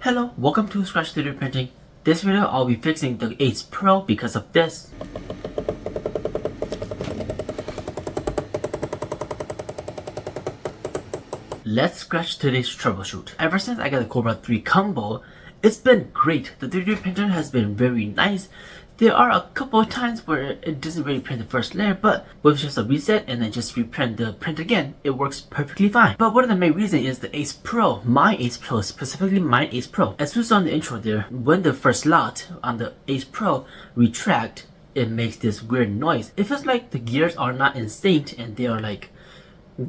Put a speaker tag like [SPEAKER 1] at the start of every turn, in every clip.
[SPEAKER 1] Hello, welcome to Scratch 3D Printing. This video I'll be fixing the Ace Pro because of this. Let's scratch today's troubleshoot. Ever since I got the Cobra 3 combo, it's been great. The 3D printer has been very nice. There are a couple of times where it doesn't really print the first layer, but with just a reset and then just reprint the print again, it works perfectly fine. But one of the main reasons is the Ace Pro, my Ace Pro, specifically my Ace Pro. As you saw in the intro there, when the first slot on the Ace Pro retract, it makes this weird noise. It feels like the gears are not in sync and they are like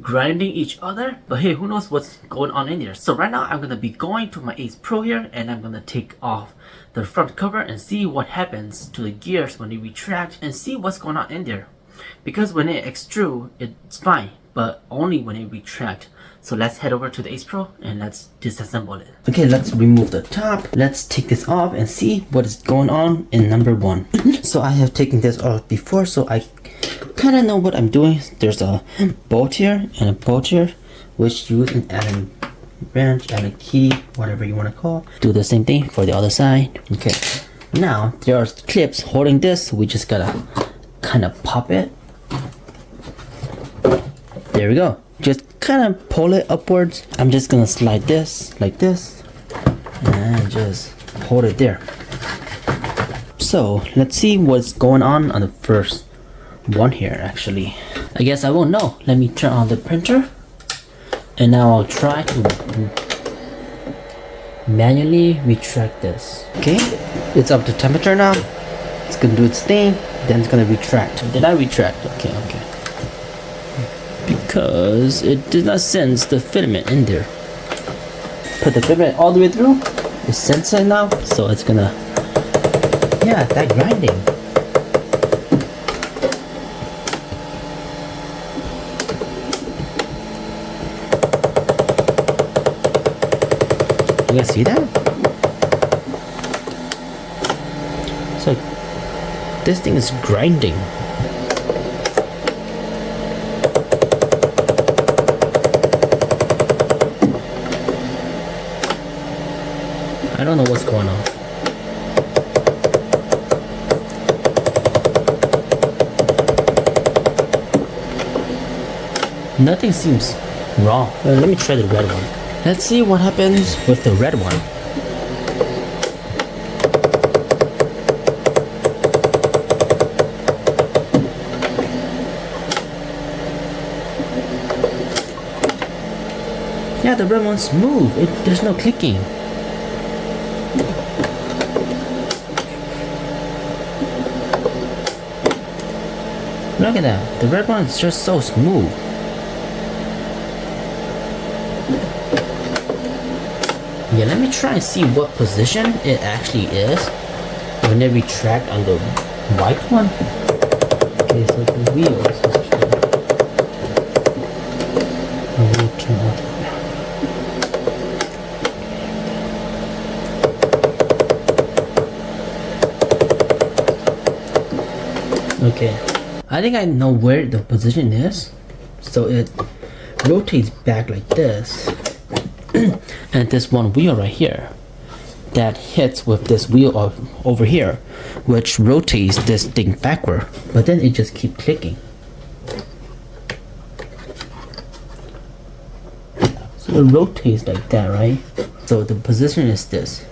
[SPEAKER 1] grinding each other, but hey, who knows what's going on in there. So right now I'm gonna be going to my Ace Pro here and I'm gonna take off the front cover and see what happens to the gears when they retract and see what's going on in there, because when it extrude it's fine, but only when it retract. So let's head over to the Ace Pro and let's disassemble it. Okay, let's remove the top. Let's take this off and see what is going on in number one. So I have taken this off before, so I kind of know what I'm doing. There's a bolt here and a bolt here, which use an Allen wrench, Allen key, whatever you want to call. Do the same thing for the other side. Okay, now there are clips holding this. We just gotta kind of pop it. There we go. Just kind of pull it upwards. I'm just gonna slide this like this and just hold it there. So let's see what's going on the first one here. Actually, I guess I won't know. Let me turn on the printer and now I'll try to manually retract this. Okay, it's up to temperature now. It's gonna do its thing, then it's gonna retract. Did I retract? Okay. Because it did not sense the filament in there. Put the filament all the way through. It's sensing now, so it's gonna, yeah, that grinding. You guys see that? So this thing is grinding. I don't know what's going on. Nothing seems wrong. Let me try the red one. Let's see what happens with the red one. Yeah, the red one's smooth. There's no clicking. Look at that. The red one is just so smooth. Yeah, let me try and see what position it actually is when it retract on the white one. Okay, so the wheels is turn off. Okay, I think I know where the position is. So it rotates back like this. And this one wheel right here that hits with this wheel over here, which rotates this thing backward, but then it just keeps clicking. So it rotates like that, right? So the position is this.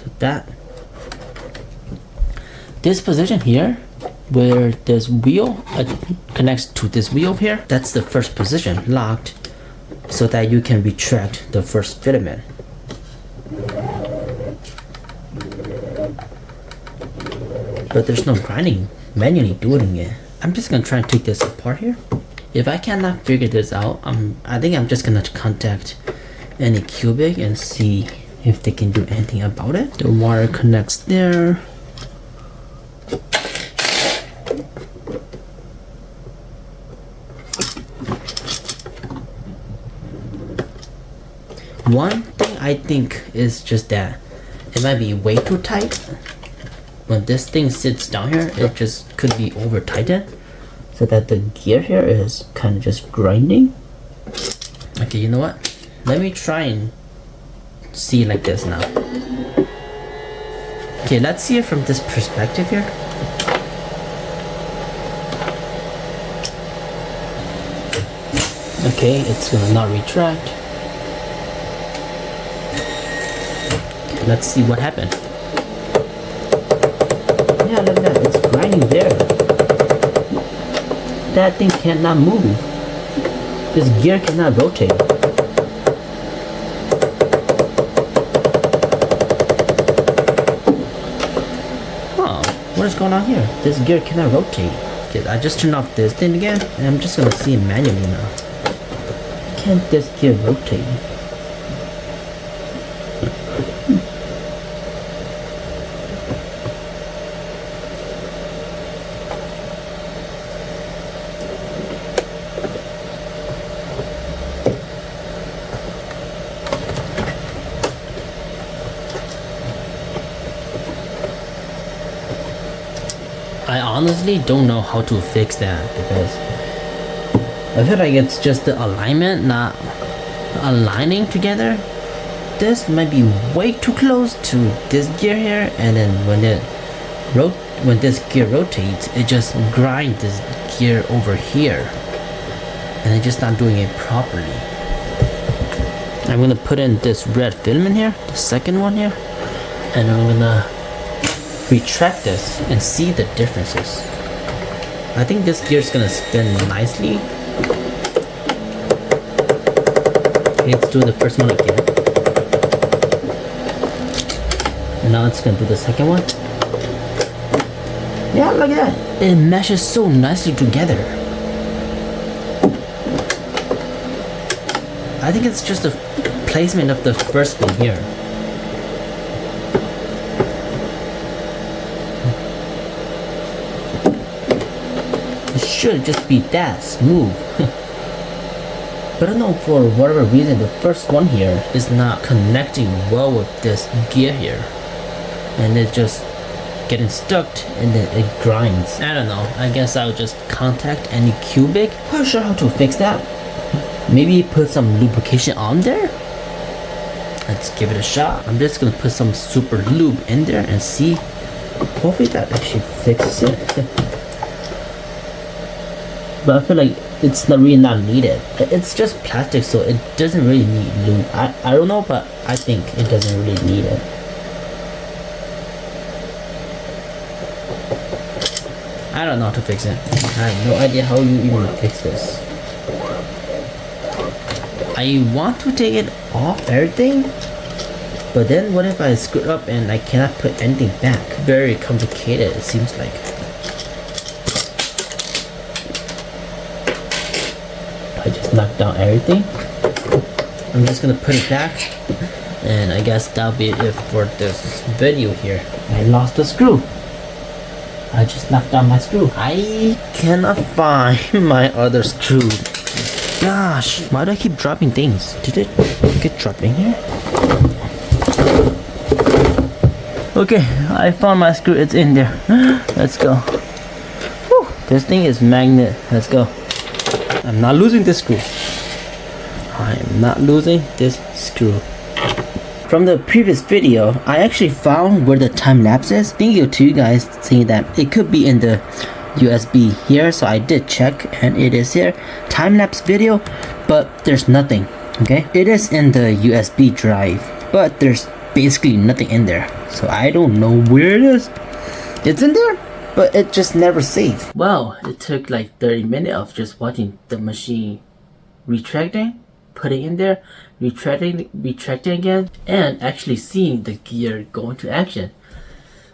[SPEAKER 1] So that this position here, where this wheel connects to this wheel here, that's the first position locked, so that you can retract the first filament. But there's no grinding manually doing it. I'm just gonna try and take this apart here. If I cannot figure this out, I think I'm just gonna contact Anycubic and see if they can do anything about it. The wire connects there. One thing I think is just that it might be way too tight. When this thing sits down here, it just could be over tightened. so that the gear here is kind of just grinding. Okay, you know what? Let me try and see like this now. Okay, let's see it from this perspective here. Okay, it's gonna not retract. Okay, let's see what happened. Yeah, look at that, it's grinding there. That thing cannot move. This gear cannot rotate. Oh, what is going on here? This gear cannot rotate. Okay, I just turned off this thing again, and I'm just gonna see it manually now. Can't this gear rotate? I honestly don't know how to fix that because I feel like it's just the alignment not aligning together. This might be way too close to this gear here, and then when this gear rotates, it just grinds this gear over here, and it's just not doing it properly. I'm gonna put in this red filament here, the second one here, and I'm gonna retract this and see the differences. I think this gear is gonna spin nicely. Okay, let's do the first one again. And now it's gonna do the second one. Yeah, look at that. It meshes so nicely together. I think it's just the placement of the first one here. Should just be that smooth. But I don't know, for whatever reason the first one here is not connecting well with this gear here, and it's just getting stuck and then it grinds. I don't know, I guess I'll just contact Anycubic. Not sure how to fix that. Maybe put some lubrication on there. Let's give it a shot. I'm just gonna put some super lube in there and see. Hopefully that actually fixes it. But I feel like it's not really not needed. It's just plastic, so it doesn't really need lube. I don't know, but I think it doesn't really need it. I don't know how to fix it. I have no idea how you even fix this. I want to take it off everything, but then what if I screw up and I cannot put anything back? Very complicated, it seems like. I just knocked down everything. I'm just gonna put it back, and I guess that'll be it for this video here. I lost the screw. I just knocked down my screw. I cannot find my other screw. Gosh, why do I keep dropping things? Did it get dropped in here? Okay, I found my screw. It's in there. Let's go. Whew, this thing is magnet. Let's go. I'm not losing this screw. I am not losing this screw. From the previous video, I actually found where the time lapse is. Thank you to you guys saying that it could be in the USB here, so I did check and it is here. Time lapse video, but there's nothing. Okay, it is in the USB drive, but there's basically nothing in there, so I don't know where it is. It's in there, but it just never saves. Well, it took like 30 minutes of just watching the machine retracting, putting in there, retracting again, and actually seeing the gear go into action.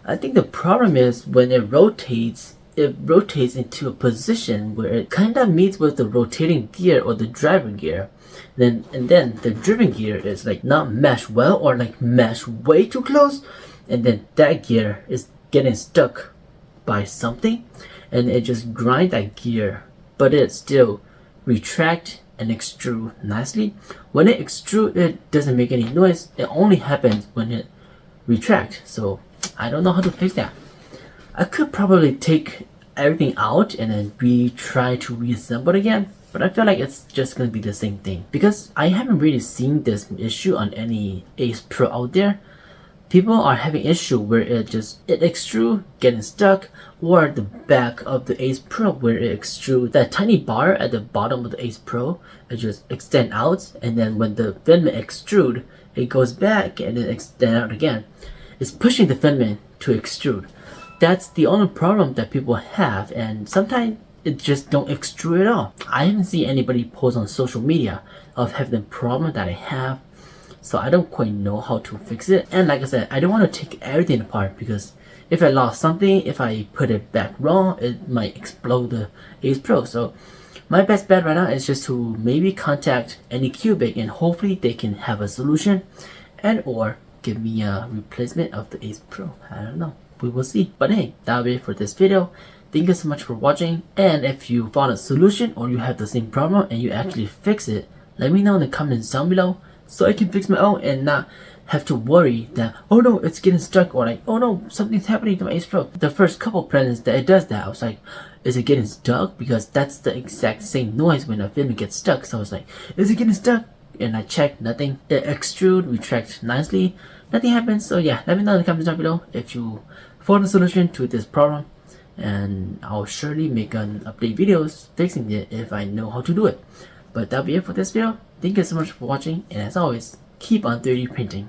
[SPEAKER 1] I think the problem is when it rotates into a position where it kind of meets with the rotating gear or the driving gear. And then the driven gear is like not meshed well, or like meshed way too close, and then that gear is getting stuck by something, and it just grinds that gear, but it still retract and extrude nicely. When it extrude, it doesn't make any noise. It only happens when it retract. So I don't know how to fix that. I could probably take everything out and then try to reassemble it again. But I feel like it's just gonna be the same thing because I haven't really seen this issue on any Ace Pro out there. People are having issue where it extrude, getting stuck, or the back of the Ace Pro where it extrude that tiny bar at the bottom of the Ace Pro, it just extend out, and then when the filament extrude, it goes back and then extend out again. It's pushing the filament to extrude. That's the only problem that people have, and sometimes it just don't extrude at all. I haven't seen anybody post on social media of having the problem that I have. So I don't quite know how to fix it. And like I said, I don't want to take everything apart because if I lost something, if I put it back wrong, it might explode the Ace Pro. So my best bet right now is just to maybe contact Anycubic and hopefully they can have a solution and or give me a replacement of the Ace Pro. I don't know. We will see. But hey, that'll be it for this video. Thank you so much for watching. And if you found a solution or you have the same problem and you actually fix it, let me know in the comments down below, so I can fix my own and not have to worry that, oh no, it's getting stuck, or like, oh no, something's happening to my Ace Pro. The first couple presents that it does that, I was like, is it getting stuck? Because that's the exact same noise when a filament gets stuck. So I was like, is it getting stuck? And I checked, nothing. It extrude, retract nicely, nothing happens. So yeah, let me know in the comments down below if you found a solution to this problem, and I'll surely make an update videos fixing it if I know how to do it. But that'll be it for this video. Thank you so much for watching, and as always, keep on 3D printing.